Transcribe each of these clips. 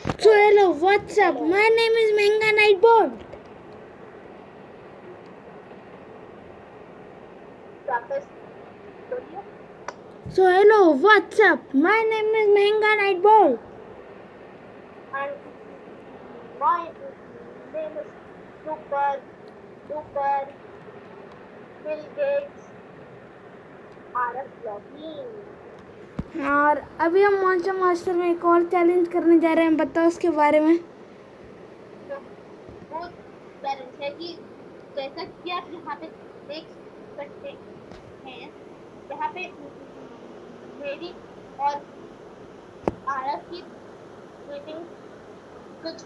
So hello, what's up? My name is Manga Nightbot. So hello, what's up? My name is Manga Nightbot. And my name is Super Bill Gates RF Vlogging. और अभी हम monster master में एक और challenge करने जा रहे हैं. बताओ उसके बारे में. तो वो चैलेंज है कि जैसा कि आप यहाँ पे देख सकते हैं, यहाँ पे मेरी और आरफ की रेटिंग कुछ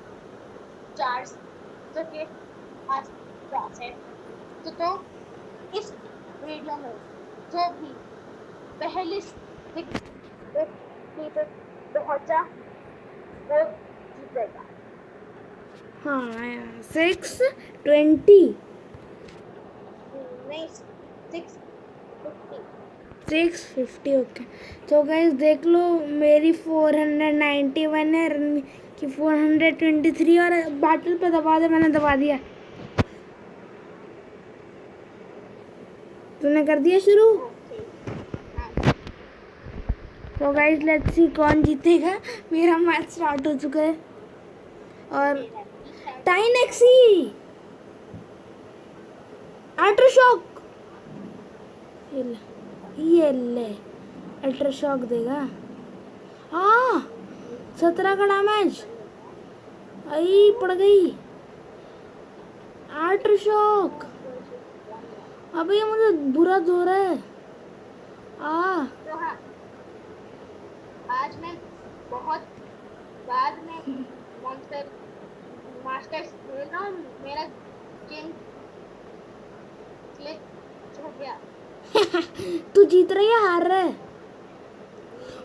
400 के आसपास है. तो इस वीडियो में जो भी पहले पे पहुंचा वो जीतेगा. हाँ 620 नहीं 650. 650 ओके. तो गाइस देख लो मेरी 491 है, रन की 423 और बैटल पे दबा दे. मैंने दबा दिया. तूने कर दिया शुरू. ओके. हाँ. तो गाइस लेट्स सी कौन जीतेगा. मेरा मैच स्टार्ट हो चुका है और मेरा भी शायद टाइनेक्सी अल्ट्राशॉक ये ले अल्ट्राशॉक देगा. हाँ 17 का डैमेज. आई पड़ गई अल्ट्राशॉक. अबे ये मुझे बुरा धो रहा है. तो हाँ, आज मैं बहुत बाद में मॉन्स्टर मास्टर्स खेल रहा हूँ. मेरा गेम ग्लिच हो गया. तू जीत रही है हार रहा है.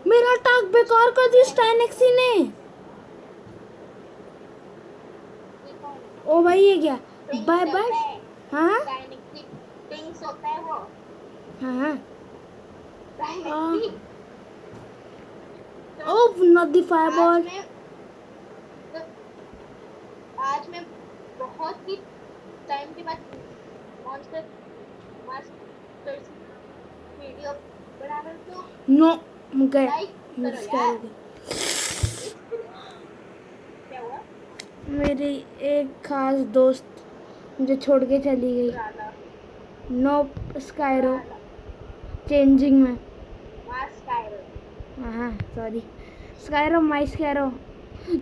मेरा टाक बेकार कर दी टाइनेक्सी ने. ओ भाई ये क्या. Bye bye. हाँ टिंग्स होता है वो. हाँ डायनेक्सी. Oh not the fireball. आज मैं बहुत ही टाइम के बाद मॉन्स्टर मास्टर्स वीडियो बना रहा हूँ. नो गए. लाइक करो यार. क्या हुआ. मेरी एक खास दोस्त मुझे छोड़ के चली गई. राला नो स्काइरो चेंजिंग में. स्काइरो. हाँ सॉरी स्काइरो माई स्काइरो.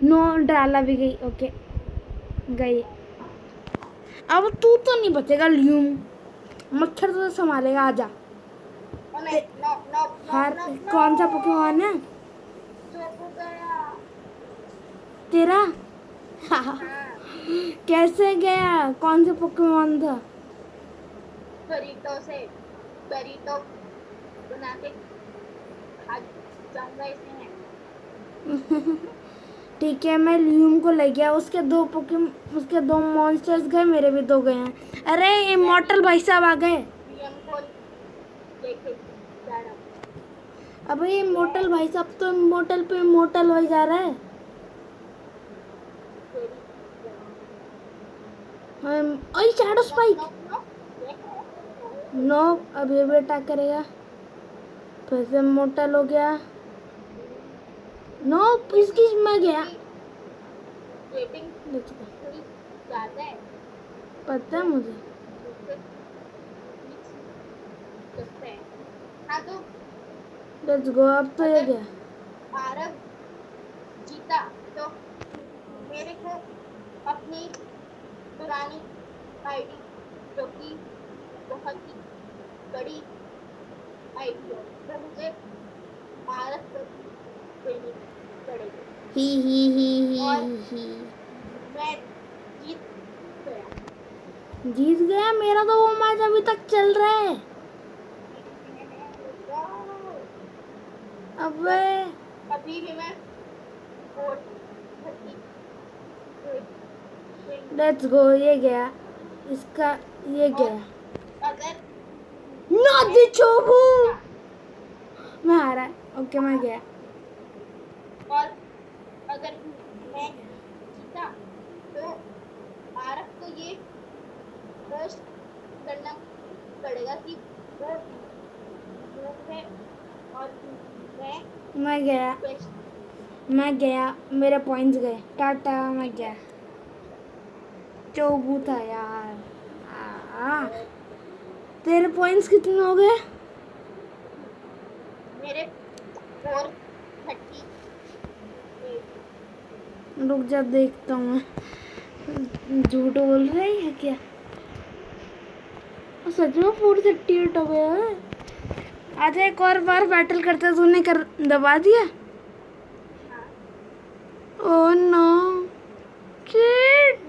नो ड्राला भी गई. ओके गई. अब तू तो नहीं बचेगा ल्यूम. मच्छर तो संभालेगा. आजा. हर कौन सा पोकेमॉन है तेरा. हाँ. कैसे गया. कौन सा पोकेमॉन था. बरीटो बना के खा जाऊंगा इसमें. ठीक है मैं ल्यूम को ले गया. उसके दो मॉन्स्टर्स गए. मेरे भी 2 गए हैं. अरे इमॉर्टल भाई साहब आ गए. को लेके जा रहा हूँ. अब ये इमॉर्टल भाई साहब तो इमॉर्टल पे इमॉर्टल हो जा रहा है. ओए शैडो स्पाइक. नो अब ये भी अटैक करेगा. फिर से इमॉर्टल हो गया. नो इसकी मैं गया. रेटिंग थोड़ी ज्यादा है. पता है मुझे. हाँ तो लेट्स गो. अब तो ये गया. आरव जीता तो मेरे को अपनी पुरानी आईडी जो कि बहुत ही बड़ी आईडी है तो मुझे आरव देनी पड़ेगी. ही मैं जीत गया. जीत गया. मेरा तो वो मैच अभी तक चल रहा है. अबे अभी भी मैं लेट्स गो. ये गया. इसका ये गया. अगर नदी चोबू मैं हारा. ओके मैं गया. और अगर मैं जीता तो आरफ को ये फर्स्ट करना पड़ेगा कि वो मूव है और मैं गया, बेस्ट मैं गया, मेरे पॉइंट्स गए, टाटा, मैं गया। चौगू था यार। तेरे पॉइंट्स कितने हो गए? मेरे 430 रुक जा, देखता हूँ मैं। झूठ बोल रही है क्या? सच में 438 हो गया है। आजा एक और बार बैटल करते, तूने कर दबा दिया। हाँ ओह नो शिट।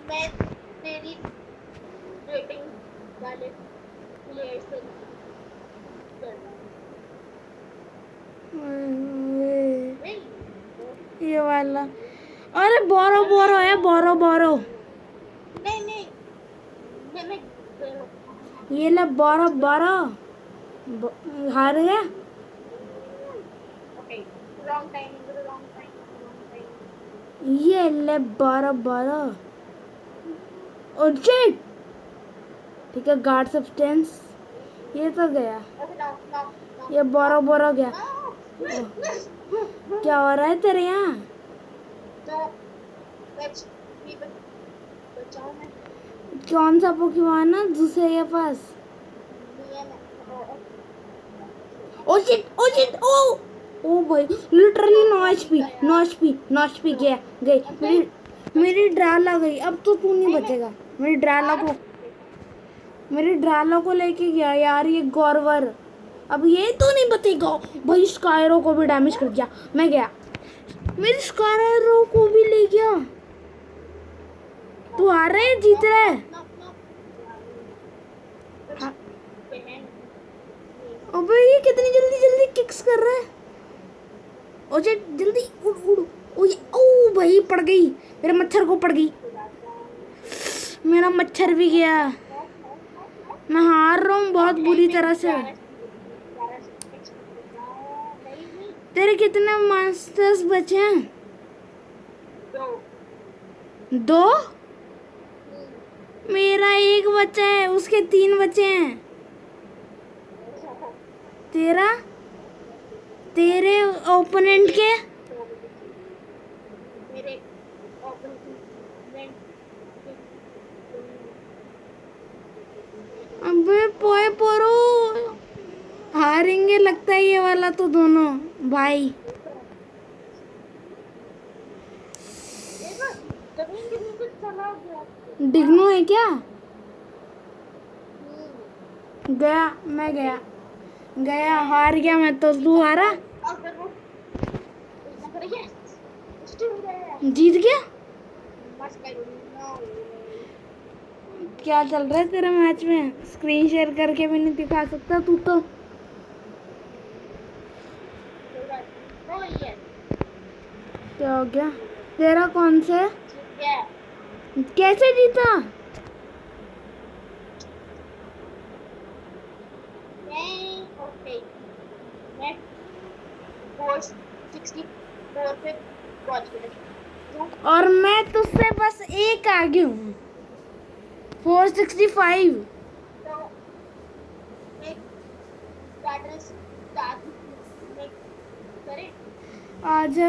मैं तेरी रेटिंग वाले प्लेयर से कर रहा हूँ नहीं ये वाला, अरे बोरो बोरो है, बोरो बोरो। नहीं मैं ये ले बोरो बोरो। हार गया। ओके रॉन्ग टाइम ये ले बोरो बोरो। Oh shit. ठीक है, गार्ड सब्सटेंस ये तो गया। ओके नो ये बोरो बोरो गया। नो क्या हो रहा है तेरे यहाँ? तो बच भी बचाओ मैं कौन सा पोकेमॉन है दूसरे के पास? नियम ओ शिट, ओ शिट, ओ ओ भाई, literally no HP, no HP, no HP गया, गई मेरी ड्राला गई। अब तो तू नहीं बचेगा। मेरी ड्राला को लेके गया यार ये गौरवर। अब ये तो नहीं बचेगा भाई। स्कायरो को भी डैमेज कर दिया। मैं गया, मेरी स्कायरो को भी ले गया। तू हार रहा है, जीत रहा है? हाँ। अबे ये कितनी जल्दी जल्दी किक्स कर रहा है। ओ जल्दी उड़ उड़। ओ ये, ओ भाई पड़ गई, मेरे मच्छर को पड़ गई। मेरा मच्छर भी गया। मैं हार रहा हूँ बहुत बुरी तरह से। तेरे कितने मास्टर्स बचे हैं? 2। मेरा 1 बचा है, उसके 3 बचे हैं। तेरे ओपोनेंट के? अबे पोए पोरो, हारेंगे लगता है ये वाला तो दोनों भाई। डिग्नो है क्या? गया, मैं गया, हार गया मैं तो। तू हारा, जीत गया। क्या चल रहा है तेरे मैच में? स्क्रीन शेयर करके भी नहीं दिखा सकता तू तो। क्या हो गया? तेरा कौन सा है? कैसे जीता? और मैं तुझसे बस 1 आगे हूँ, 465। आजा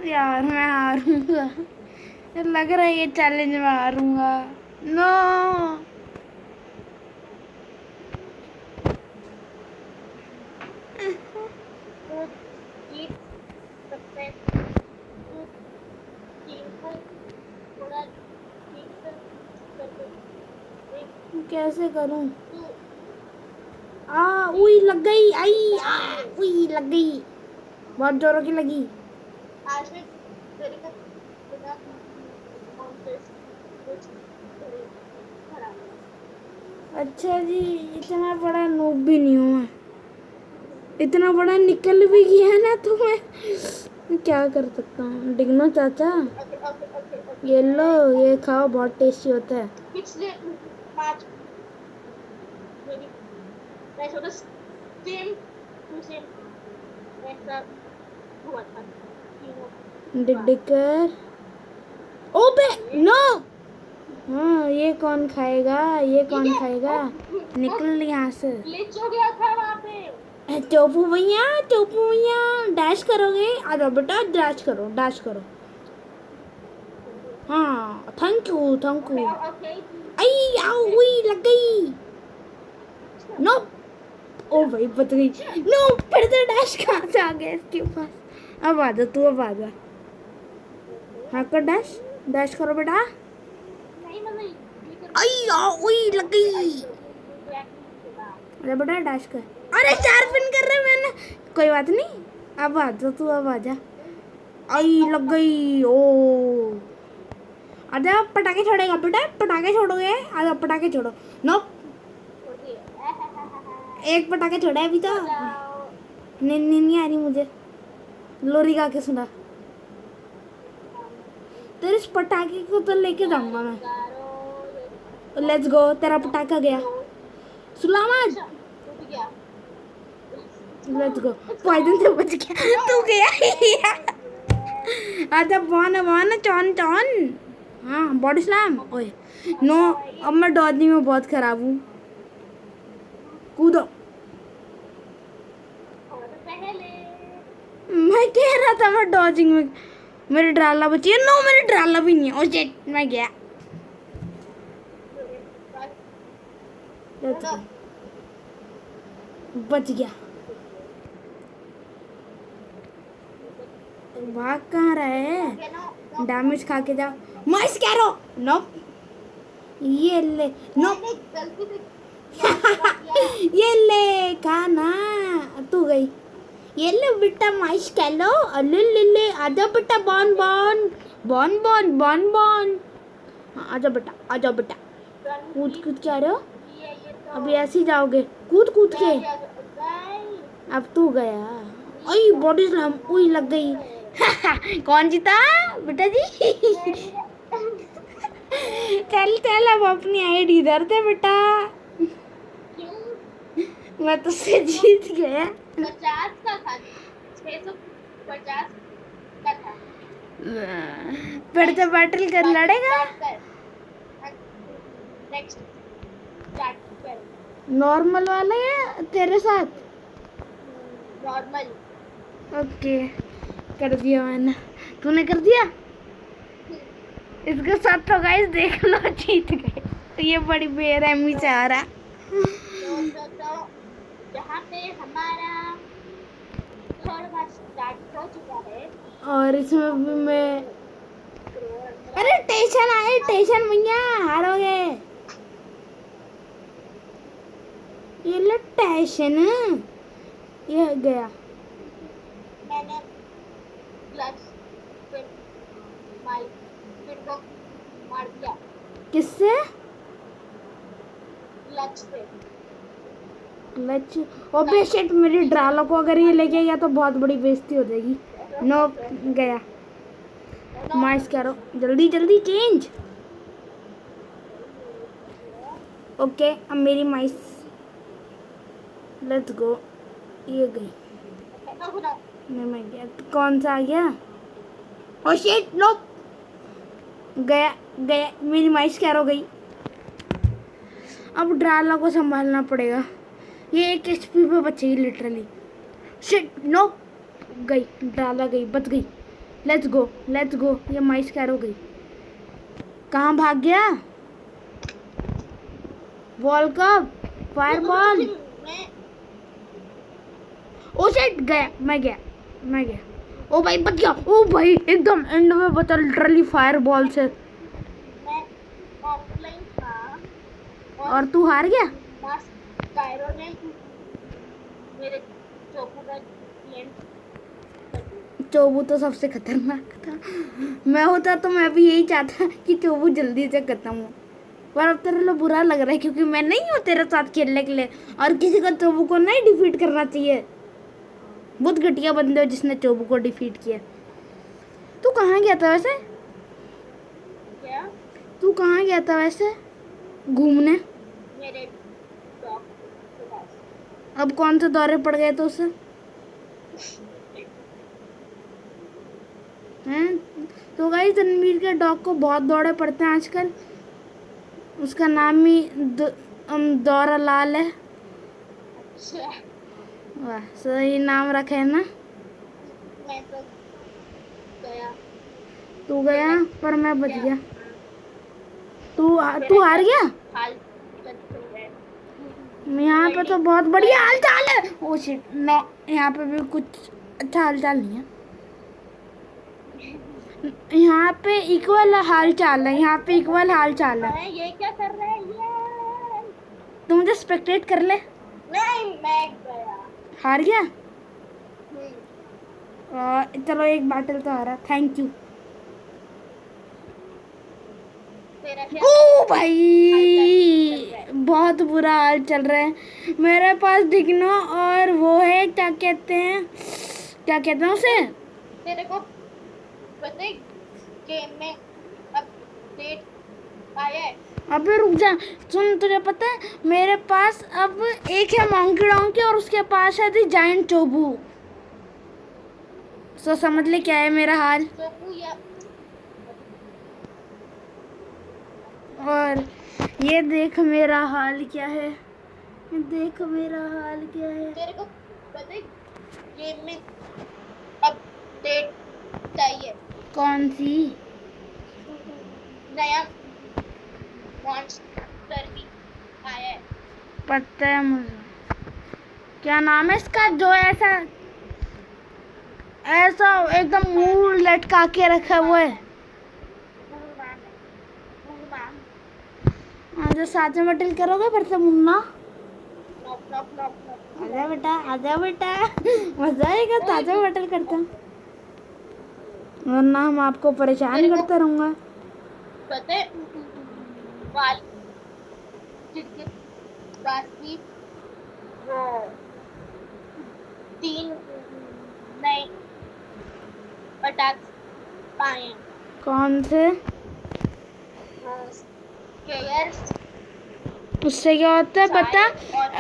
यार, मैं हारूंगा। लग रहा है ये चैलेंज में हारूंगा। नो कैसे करूं? उई लग गई, आई उई लग गई, बहुत जोरों की लगी। आज मैं तेरे को बिना काउंटर्स कुछ खड़ा अच्छा जी, इतना बड़ा नूब भी नहीं हूँ मैं। इतना बड़ा निकल भी गया ना तो मैं क्या कर सकता हूँ। डिग्नो चाचा, ये लो, ये खाओ, बहुत टेस्टी होता है। पिछले मैच मेरी मैं थोड़ा सेम टू सेम ऐसा हुआ था तीनों डिग डिग कर। ओबे नो। हाँ ये कौन खाएगा, ये कौन खाएगा, निकल यहाँ से। ग्लिच हो गया था वहाँ पे। टोपू भैया, टोपू भैया डैश करोगे, आ जाओ बेटा डैश करो, डैश करो। हाँ thank you thank you. Okay I आओ हुई लग गई। नो ओ भाई बच गई। नो फिर से डैश कहाँ से आ गया इसके पास। अब आ जा तू, अब आ जा। हाँ कर डैश, डैश करो बेटा। नहीं मतलब आई आओ हुई लग गई। अरे बेटा डैश कर। अरे 4 पिन कर रहे मैंने, कोई बात नहीं। अब आ जा तू, अब आ जा। आई लग गई। ओ आजा, पटाखे छोड़ेगा बेटा, पटाखे छोड़ोगे, आजा पटाखे छोड़ो। नो एक पटाखे छोड़ा है अभी तो। नहीं नहीं नहीं आ रही मुझे, लोरी गा के सुना। तेरे इस पटाखे को तो लेके जाऊंगा मैं। लेट्स गो, तेरा पटाखा गया। सुलामत लेट्स गो। पॉइजन से बच गया तू, गया। आजा बॉन बॉन चौन चौन। हाँ बॉडी स्लैम। ओए नो, अब मैं डॉजिंग में बहुत खराब हूँ। कूदो। मैं कह रहा था मैं डॉजिंग में, मेरी ड्राला बची है। नो मेरी ड्राला भी नहीं है। ओ शिट मैं गया। Let's go. बच गया। भाग कहाँ रहा है, डैमेज खा के जाओ। माइस कैरो नो, ये ले नो। ये ले खाना, तू गई। ये ले बेटा माइस कैलो। अले ले ले, आजा बेटा बॉन बॉन बॉन बॉन बॉन बॉन। आजा बेटा, आजा बेटा। कूद कूद के आ रहे हो, अभी ऐसे ही जाओगे कूद कूद के। अब तू गया। ओई बॉडी स्लैम, उई लग गई। कौन जीता बेटा जी? चल चल अब अपनी आईडी इधर दे बेटा। मैं तो से जीत गया। 50 का था, 650 का था। फिर तो बैटल कर लड़ेगा। नेक्स्ट स्टार्ट कर। नॉर्मल वाला या तेरे साथ? नॉर्मल। ओके कर दिया मैंने, तूने कर दिया। इसके साथ तो गाइस देख लो जीत गए। तो ये बड़ी बेरहमी से आ रहा। तो यहाँ पे हमारा थर्ड मैच स्टार्ट हो चुका है। और इसमें भी मैं, अरे टेंशन आए, टेंशन भैया हारोगे। ये लो टेंशन, ये गया। मैंने क्लच पे माइक फिर को मार दिया। किससे? क्लच पे। क्लच। ओबे शिट, मेरी ड्रालो को अगर ये लेके गया तो बहुत बड़ी बेइज्जती हो जाएगी। नो गया। माइस करो जल्दी जल्दी चेंज। ओके अब मेरी माइस। Let's go. ये गई। नहीं मैं गया। तो कौन सा आ गया? ओ शिट नो, गया गया। मेरी माइस कैरो गई। अब ड्राला को संभालना पड़ेगा, ये 1 HP पे बचेगी लिटरली। शिट नो, गई ड्राला, गई बच गई। Let's go let's go. ये माइस कैरो गई। कहाँ भाग गया? Ball cup, fire ball. Oh shit गया, मैं गया मैं गया। ओ भाई बच गया। ओ भाई एकदम एंड में बचा लिटरली फायर बॉल से। मैं ऑफलाइन था और तू हार गया। कायरो ने मेरे चोकू का क्लेम। चोबू तो सबसे खतरनाक था। मैं होता तो मैं भी यही चाहता कि चोबू जल्दी से खत्म हो, पर अब तेरे लिए बुरा लग रहा है क्योंकि मैं नहीं हूँ तेरे साथ खेलने के लिए। और किसी को चोबू को नहीं डिफीट करना चाहिए। बहुत घटिया बंदे हो जिसने चोबू को डिफीट किया। तू कहाँ गया था वैसे? क्या? तू कहाँ गया था वैसे घूमने? मेरे डॉग के पास। अब कौन से दौरे पड़ गए तो उसे? हैं। तो गाइस रणवीर के डॉग को बहुत दौड़े पड़ते हैं आजकल। उसका नाम ही दौरा लाल है। अच्छा, वाह, सही नाम रखे है ना। मैं तो गया। तू गया मेरा पर मैं बच क्या, गया। हाँ, तू मेरा हार क्या गया। हाल चल रहा है। यहाँ पे तो वर्ल्डिंग बहुत बढ़िया हाल वर्ल्डिंग चाल है। ओ शिट नो, यहाँ पे भी कुछ अच्छा हाल चाल नहीं है। यहाँ पे इक्वल हाल चाल है, यहाँ पे इक्वल हाल चाल है। अरे ये क्या कर रहा है ये? तू मुझे स्पेक्टेट कर ले। नहीं, मैं गया। हार गया। हम्म, चलो एक बैटल तो हारा, थैंक यू। तेरा क्या ओ हाल चाल चल भाई, रहा है? बहुत बुरा हाल चल रहा है। मेरे पास डिग्नो और वो है, क्या कहते हैं, क्या कहते हैं उसे। तेरे को पता है गेम में अपडेट आया है? अबे रुक जा, सुन, तुझे पता है मेरे पास अब एक है मोंकी डोंकी और उसके पास है दी जायंट चोबू। सो समझ ले क्या है मेरा हाल। चोकू या और ये देख मेरा हाल क्या है, ये देख मेरा हाल क्या है। तेरे को पता है गेम में अपडेट चाहिए? कौन सी। नया मॉन्स्टर भी आया है। पता है मुझे, क्या नाम है इसका, जो ऐसा ऐसा एकदम मुंह लटका के रखा हुआ है। मुंगमान है, मुंगमान। जो साथ में बटल करोगे फिर से Munna. Knock knock knock knock आजा बेटा, आजा बेटा, मजा आएगा ताजा बटल करता, वरना हम आपको परेशान तेरे को करता रहूंगा। पता है वाल के पास भी वो 3 नए अटैक्स आए हैं। कौन से। स्केयर्स, उससे क्या होता है पता।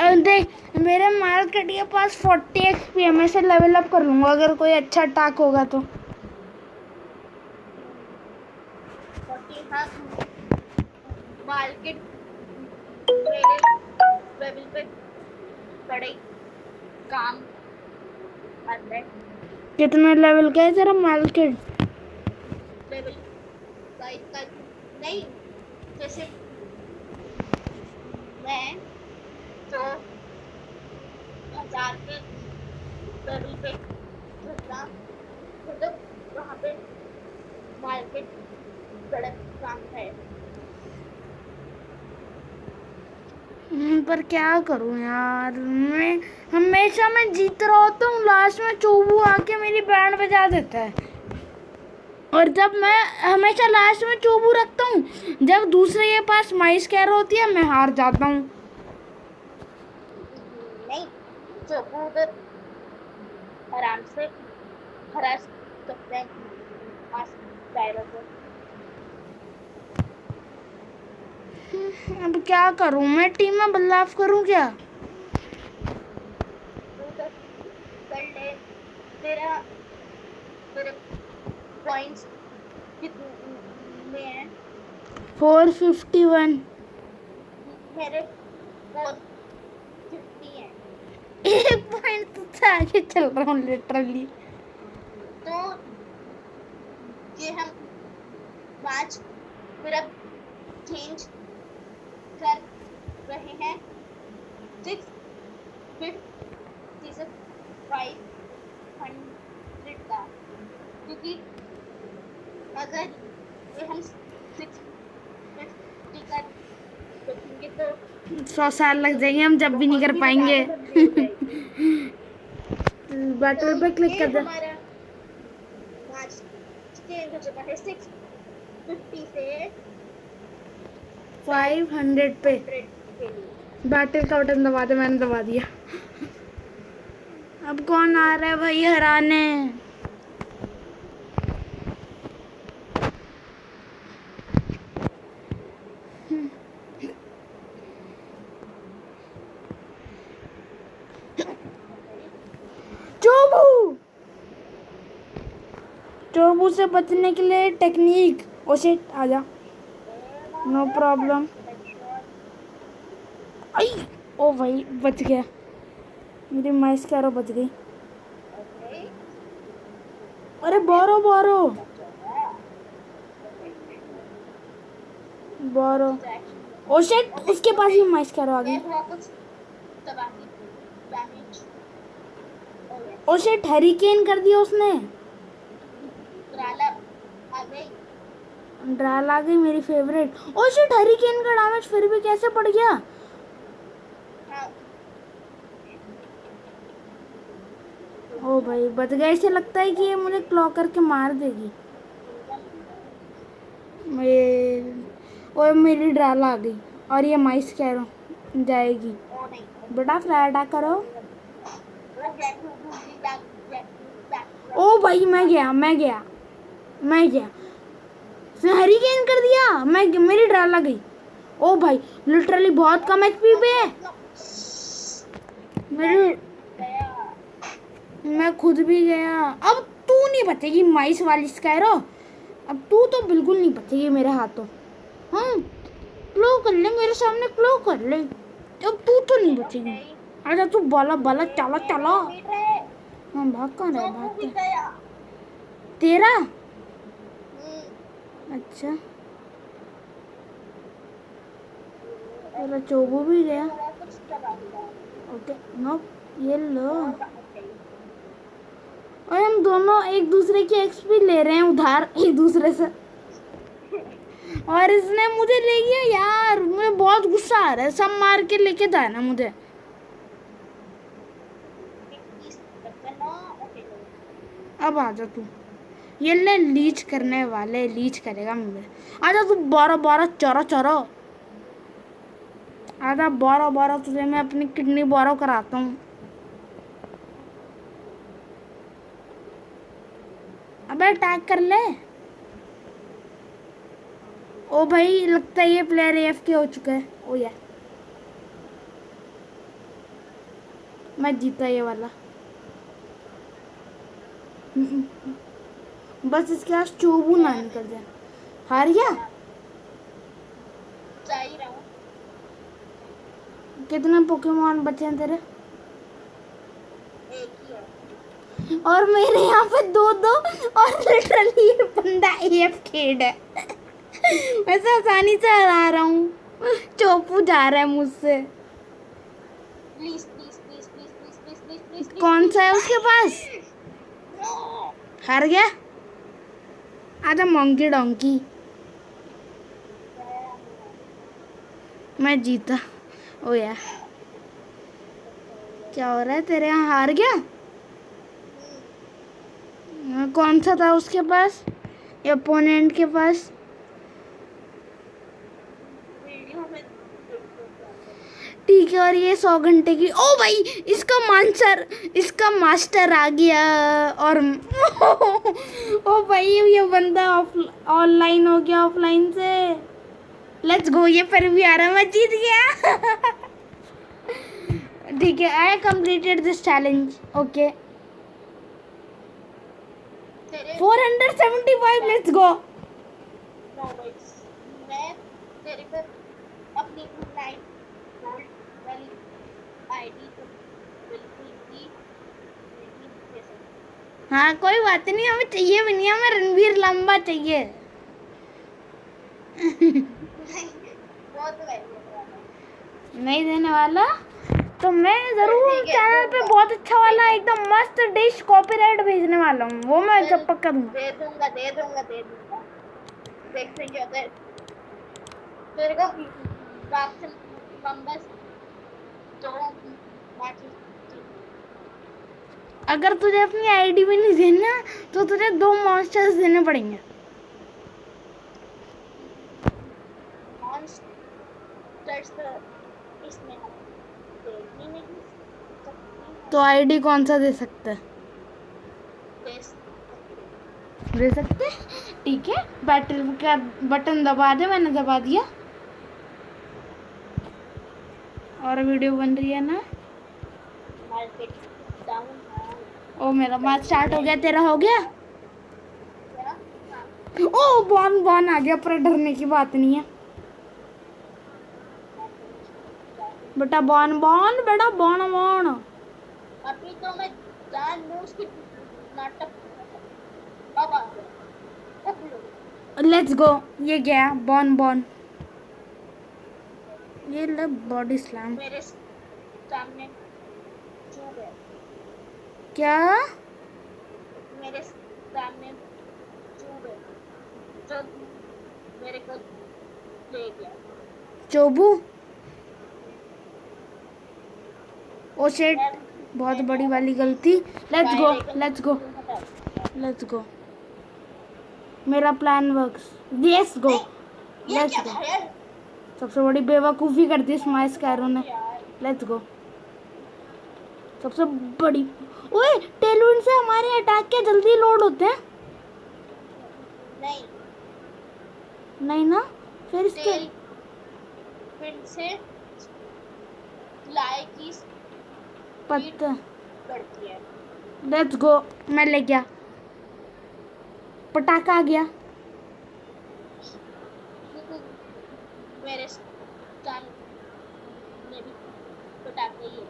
और देख मेरे मार्केट के पास 40 XP है, मैं इसे लेवल अप कर लूंगा अगर कोई अच्छा अटैक होगा तो। 40, हाँ, मार्केट मेरे लेवल पे बड़े काम आता है। कितने लेवल का है तेरा मार्केट। लेवल का नहीं, जैसे मैं तो 1000 के लेवल पे घूमना, मतलब वहाँ पे मार्केट बड़ा काम है। पर क्या करूं यार, मैं जीत रहा होता हूँ, लास्ट में चोबू आके मेरी बैंड बजा देता है। और जब मैं हमेशा लास्ट में चोबू रखता हूँ, जब दूसरे के पास माइस कैर होती है मैं हार जाता हूँ। नहीं, चोकू उधर आराम से हरा सकते हैं पैरों को। अब क्या करूं, मैं टीम में बदलाव करूं क्या। तू तो कर ले। तेरा तेरे पॉइंट्स कितने हैं? 451। मेरे 450 हैं। एक पॉइंट तुझसे आगे चल रहा हूँ लिटरली। तो ये हम मैच फिर अब चेंज कर रहे हैं 650 से 500 का, क्योंकि अगर ये हम 650 का रखेंगे तो 100 साल लग जाएंगे, हम जब भी नहीं कर पाएंगे। बैटल पे क्लिक कर दे। हमारा मैच चेंज हो चुका है 650 से 500 पे। 100 के लिए। बैटल का बटन दबा दे, मैंने दबा दिया। अब कौन आ रहा है भाई हराने। चोबू चोबू से बचने के लिए टेक्निक। ओ शिट, आजा। No problem. आई, ओ भाई बच गया। मेरी माइस कैरो बच गई। अरे बोरो बोरो बोरो। ओ शिट, उसके पास ही माइस कैरो आ गई। ओ शिट, हरिकेन कर दिया उसने। ड्राल आ गई मेरी फेवरेट। ओ शिट, हरिकेन का डैमेज फिर भी कैसे पड़ गया? ओ भाई बच गया। इसे लगता है कि ये मुझे क्लॉ करके मार देगी। और मेरी ड्राल आ गई और ये माइस कैरो जाएगी। बेटा फ्लैट अटैक करो। ओ भाई मैं गया। उसने हरिकेन कर दिया। मेरी ड्राल आ गई। ओ भाई लिटरली बहुत कम एचपी पे है मेरी। मैं खुद भी गया। अब तू नहीं बचेगी माइस वाली स्कैरो। अब तू तो बिल्कुल नहीं बचेगी मेरे हाथों। हाँ, क्लो कर ले मेरे सामने, क्लो कर ले। अब तू तो नहीं बचेगी। आजा तू, बाला बाला चला चला। हाँ भाग कहाँ रहा है, भागते। तेरा अच्छा, तेरा चोबू भी गया। ओके नो, ये लो। और हम दोनों एक दूसरे की एक्सपी ले रहे हैं उधार एक दूसरे से। और इसने मुझे ले गया यार। मुझे बहुत गुस्सा आ रहा है। सब मार के लेके जाना मुझे। अब आजा तू। ये ले लीच करने वाले, लीच करेगा मुझे। आजा तू, 12 चौरा चौरा। आजा 12 तुझे मैं अपनी किडनी बोरो कराता हूँ। अबे अटैक कर ले। ओ भाई लगता है ये प्लेयर AFK हो चुका है। ओ यार मैं जीता ये वाला। बस इसके पास चोबू ना निकल जाए। हार गया। कितने पोकेमॉन बचे हैं तेरे? और मेरे यहाँ पे 2 और लिटरली ये बंदा AFK है। वैसे आसानी से हरा रहा हूँ। चोपू जा रहा है मुझसे। कौन सा है उसके पास? हार गया। आजा मोंकी डोंकी। मैं जीता। ओ यार क्या हो रहा है तेरे यहाँ? हार गया। कौन सा था उसके पास, ओपोनेंट के पास? ठीक है। और ये 100 घंटे की। ओ भाई इसका मास्टर आ गया। और ओ भाई ये बंदा ऑनलाइन हो गया ऑफलाइन से। Let's go. ये फिर भी आ रहा है। मैं जीत गया। ठीक है, I completed this challenge. Okay 475। Let's go. मैं तेरे पे अपनी लाइफ वाली आईडी तो बिल्कुल भी नहीं दे सकती। हाँ कोई बात नहीं, हमें चाहिए भी नहीं। हमें रणवीर लंबा चाहिए। बहुत नहीं देने वाला तो मैं जरूर चैनल पे बहुत अच्छा वाला एकदम मस्त डिश कॉपीराइट भेजने वाला हूँ। वो मैं जब पक्का दूंगा। दे दूंगा। देखते क्या होता है। तेरे को बस 2 मैचेस। अगर तुझे अपनी आईडी भी नहीं देना तो तुझे 2 मॉन्स्टर्स देने पड़ेंगे। इसमें तो आईडी कौन सा दे सकता है? दे सकते? ठीक है, बैटल का बटन दबा दे। मैंने दबा दिया। और वीडियो बन रही है ना? ओ मेरा मैच स्टार्ट हो गया। तेरा हो गया? ओ बॉन बॉन आ गया, पर डरने की बात नहीं है बेटा। बॉन बॉन बेटा, बॉन बॉन। अभी तो मैं जान लूं उसकी नाटक। अब आ गया। अब लो। Let's go. ये गया बॉन बॉन। ये ले बॉडी स्लैम। मेरे सामने चुप है। क्या? मेरे सामने चुप है जो मेरे को ले गया। चोबू। ओ शिट, यार बहुत मैं बड़ी जा रहा वाली हूँ। गलती। लेट्स गो, बायोलेगल लेट्स गो, तुम हटाओ। Let's go. मेरा प्लान वर्क्स। लेट्स गो, नहीं, ये लेट्स क्या गो। था यार? सबसे बड़ी बेवकूफ़ी कर दी इस माइस कैरो ने। यार लेट्स गो। सबसे बड़ी। ओए, टेलविंड से हमारे अटैक क्या जल्दी लोड होते हैं? नहीं, नहीं ना, फिर इसके। तेल फिर से लाए की स्पीड पत्ता। बढ़ती है। Let's go. मैं ले गया, पटाखा आ गया। मेरे सामने भी पटाखे ही है।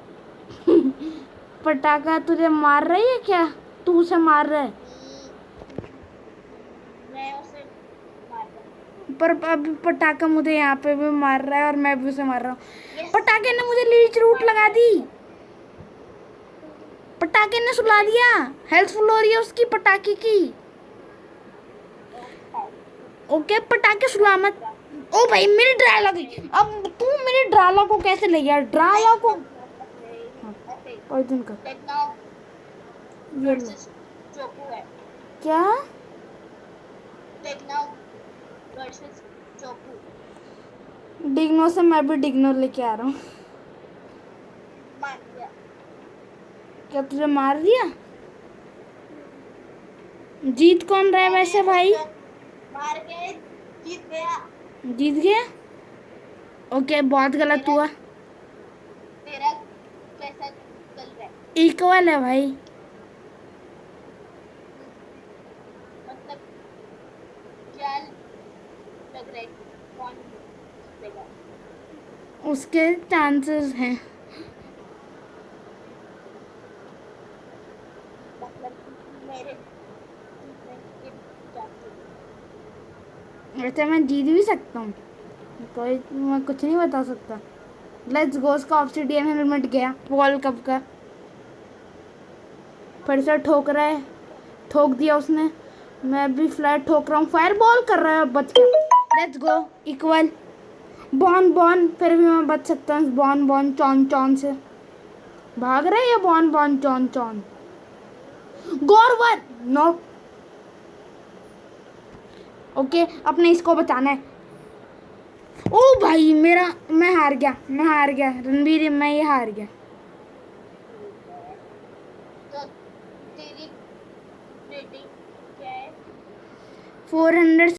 पटाखा तुझे मार रही है क्या? तू उसे मार रहा है? मैं उसे मार रहा हूँ। पर अभी पटाखा मुझे यहाँ पे भी मार रहा है और मैं भी उसे मार रहा हूँ। यस, पटाखे ने मुझे लीच रूट मार लगा दिया। दी। पटाखे ने सुला दिया। हेल्थ फुल हो रही है उसकी पटाखे की। ओके, पटाखे सुला मत। ओ भाई, मेरी ड्राला गई। अब तू मेरी ड्राला को कैसे ले गया? ड्राला को कोई दिन कर। ये ले। वर्सेस चोकू है। क्या? Techno versus चोकू। डिग्नो से मैं भी डिग्नो लेके आ रहा हूँ। मार दिया। क्या तुझे मार दिया? जीत कौन रहा है वैसे भाई? मार के जीत गया। जीत गया? ओके, बहुत गलत तेरा हुआ। तेरा कैसा चल रहा है? इक्वल है भाई। मतलब क्या लग रहा है कौन जीतेगा? उसके चांसेस हैं। मतलब मेरे जीतने के चांसेस। वैसे मैं जीत भी सकता हूँ, कोई मैं कुछ नहीं बता सकता। Let's go. उसका ऑब्सिडियन हेलमेट गया वर्ल्ड कप का। फिर से ठोक रहा है, ठोक दिया उसने। मैं भी फ्लैट ठोक रहा हूँ, फायर बॉल कर रहा है, बच गया। Let's go. इक्वल। बॉन बॉन, फिर भी मैं बच सकता हूँ बॉन बॉन चौन चौन से। भाग रहे हैं बॉन बॉन चौन चौन। गौरवर नो। ओके, अपने इसको बचाना है। ओ भाई, मेरा मैं हार गया, मैं हार गया रणबीर, मैं ये हार गया। तो तेरी रेटिंग क्या है? 400।